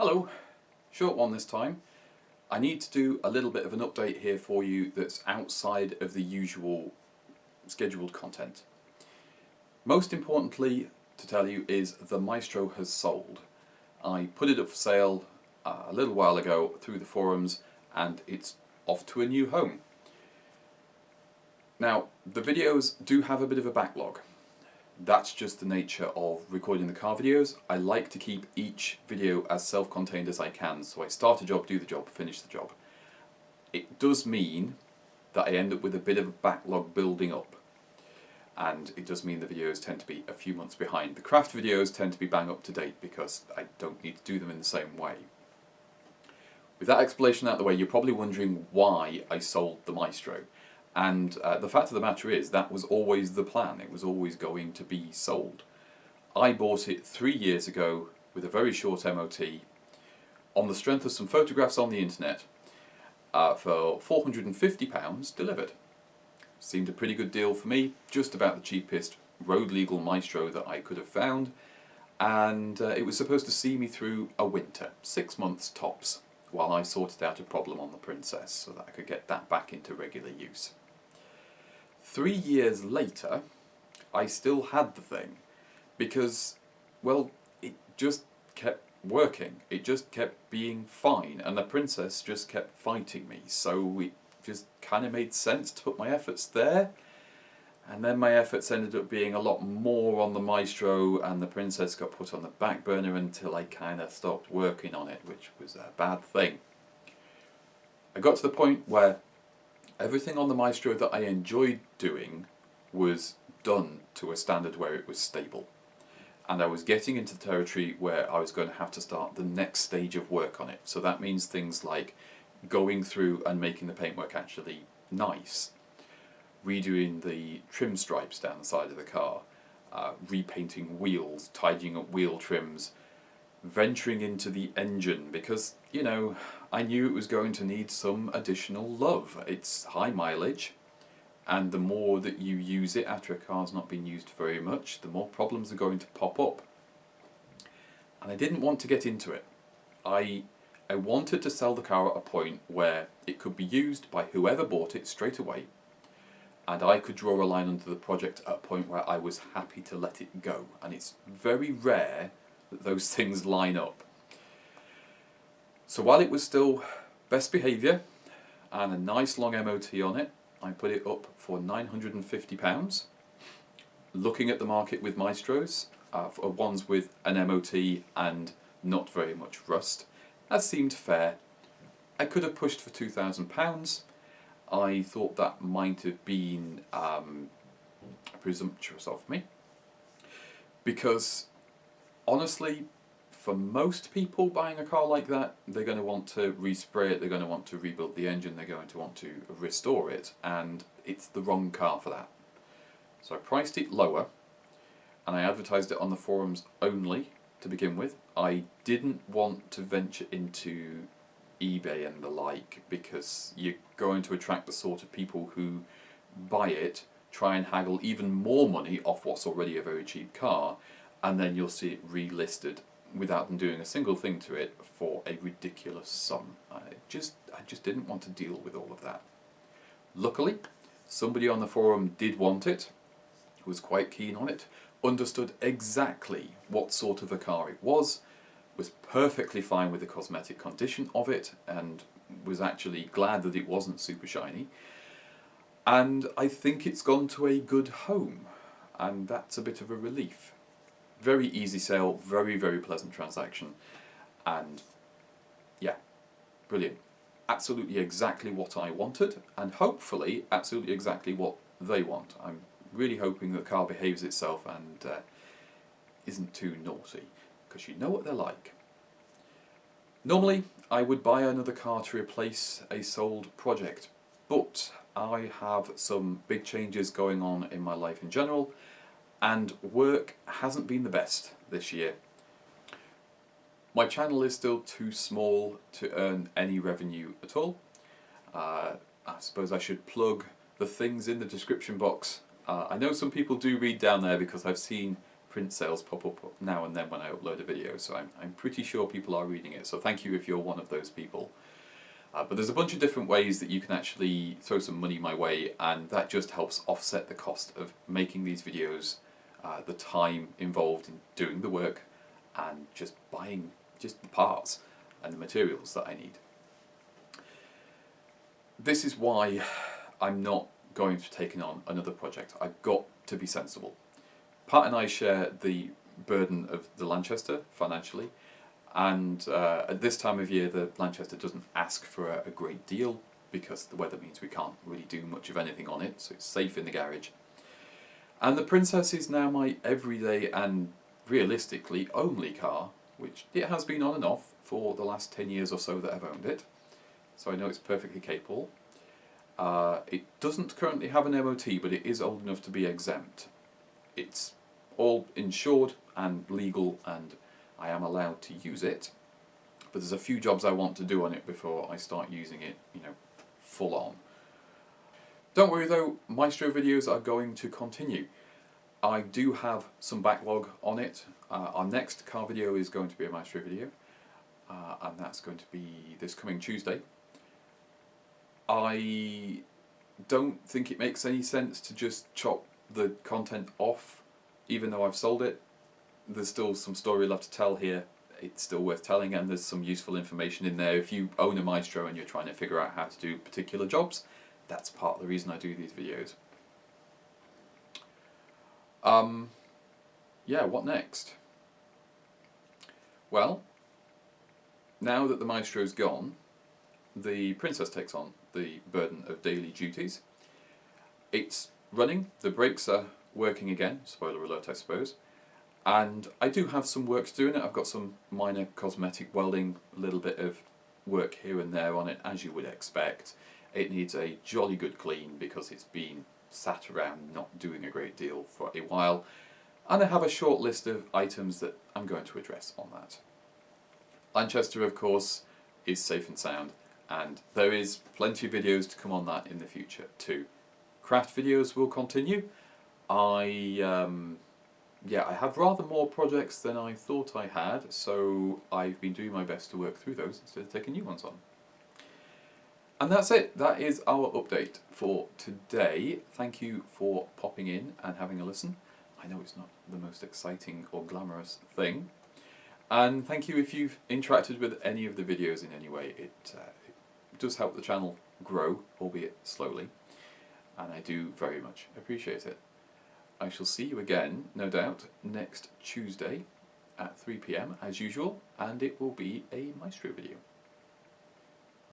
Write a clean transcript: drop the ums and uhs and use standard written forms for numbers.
Hello, short one this time. I need to do a little bit of an update here for you that's outside of the usual scheduled content. Most importantly to tell you is the Maestro has sold. I put it up for sale a little while ago through the forums and it's off to a new home. Now, the videos do have a bit of a backlog. That's just the nature of recording the car videos. I like to keep each video as self-contained as I can, so I start a job, do the job, finish the job. It does mean that I end up with a bit of a backlog building up, and it does mean the videos tend to be a few months behind. The craft videos tend to be bang up to date because I don't need to do them in the same way. With that explanation out of the way, you're probably wondering why I sold the Maestro. And the fact of the matter is, that was always the plan. It was always going to be sold. I bought it 3 years ago with a very short MOT on the strength of some photographs on the internet for £450 delivered. Seemed a pretty good deal for me, just about the cheapest road legal Maestro that I could have found, and it was supposed to see me through a winter, 6 months tops, while I sorted out a problem on the Princess so that I could get that back into regular use. 3 years later, I still had the thing because, well, it just kept working. It just kept being fine, and the Princess just kept fighting me, so it just kind of made sense to put my efforts there. And then my efforts ended up being a lot more on the Maestro, and the Princess got put on the back burner until I kind of stopped working on it, which was a bad thing. I got to the point where everything on the Maestro that I enjoyed doing was done to a standard where it was stable. And I was getting into the territory where I was going to have to start the next stage of work on it. So that means things like going through and making the paintwork actually nice, redoing the trim stripes down the side of the car, repainting wheels, tidying up wheel trims, venturing into the engine because, you know, I knew it was going to need some additional love. It's high mileage, and the more that you use it after a car's not been used very much, the more problems are going to pop up. And I didn't want to get into it. I wanted to sell the car at a point where it could be used by whoever bought it straight away, and I could draw a line under the project at a point where I was happy to let it go. And it's very rare that those things line up. So while it was still best behaviour and a nice long MOT on it, I put it up for £950. Looking at the market with Maestros, for ones with an MOT and not very much rust, that seemed fair. I could have pushed for £2,000. I thought that might have been presumptuous of me, because honestly, for most people buying a car like that, they're going to want to respray it, they're going to want to rebuild the engine, they're going to want to restore it, and it's the wrong car for that. So I priced it lower, and I advertised it on the forums only to begin with. I didn't want to venture into eBay and the like, because you're going to attract the sort of people who buy it, try and haggle even more money off what's already a very cheap car, and then you'll see it relisted without them doing a single thing to it for a ridiculous sum. I just didn't want to deal with all of that. Luckily, somebody on the forum did want it, was quite keen on it, understood exactly what sort of a car it was perfectly fine with the cosmetic condition of it, and was actually glad that it wasn't super shiny. And I think it's gone to a good home, and that's a bit of a relief. Very easy sale, very, very pleasant transaction, and yeah, brilliant. Absolutely exactly what I wanted, and hopefully absolutely exactly what they want. I'm really hoping that the car behaves itself and isn't too naughty, because you know what they're like. Normally, I would buy another car to replace a sold project, but I have some big changes going on in my life in general, and work hasn't been the best this year. My channel is still too small to earn any revenue at all. I suppose I should plug the things in the description box. I know some people do read down there because I've seen print sales pop up now and then when I upload a video, so I'm pretty sure people are reading it, so thank you if you're one of those people. But there's a bunch of different ways that you can actually throw some money my way, and that just helps offset the cost of making these videos, the time involved in doing the work, and just buying just the parts and the materials that I need. This is why I'm not going to take on another project. I've got to be sensible. Pat and I share the burden of the Lanchester financially, and at this time of year the Lanchester doesn't ask for a great deal because the weather means we can't really do much of anything on it, so it's safe in the garage. And the Princess is now my everyday and realistically only car, which it has been on and off for the last 10 years or so that I've owned it, so I know it's perfectly capable. It doesn't currently have an MOT, but it is old enough to be exempt. It's all insured and legal, and I am allowed to use it, but there's a few jobs I want to do on it before I start using it, full on. Don't worry though, Maestro videos are going to continue. I do have some backlog on it. Our next car video is going to be a Maestro video, and that's going to be this coming Tuesday. I don't think it makes any sense to just chop the content off, even though I've sold it. There's still some story left to tell here. It's still worth telling, and there's some useful information in there. If you own a Maestro and you're trying to figure out how to do particular jobs, that's part of the reason I do these videos. Yeah, what next? Well, now that the Maestro's gone, the Princess takes on the burden of daily duties. It's running, the brakes are working again, spoiler alert I suppose, and I do have some work to do in it. I've got some minor cosmetic welding, a little bit of work here and there on it, as you would expect. It needs a jolly good clean because it's been sat around not doing a great deal for a while, and I have a short list of items that I'm going to address on that. Lanchester, of course, is safe and sound, and there is plenty of videos to come on that in the future too. Craft videos will continue. I have rather more projects than I thought I had, so I've been doing my best to work through those instead of taking new ones on. And that's it. That is our update for today. Thank you for popping in and having a listen. I know it's not the most exciting or glamorous thing. And thank you if you've interacted with any of the videos in any way. It does help the channel grow, albeit slowly, and I do very much appreciate it. I shall see you again, no doubt, next Tuesday at 3 PM as usual, and it will be a Maestro video.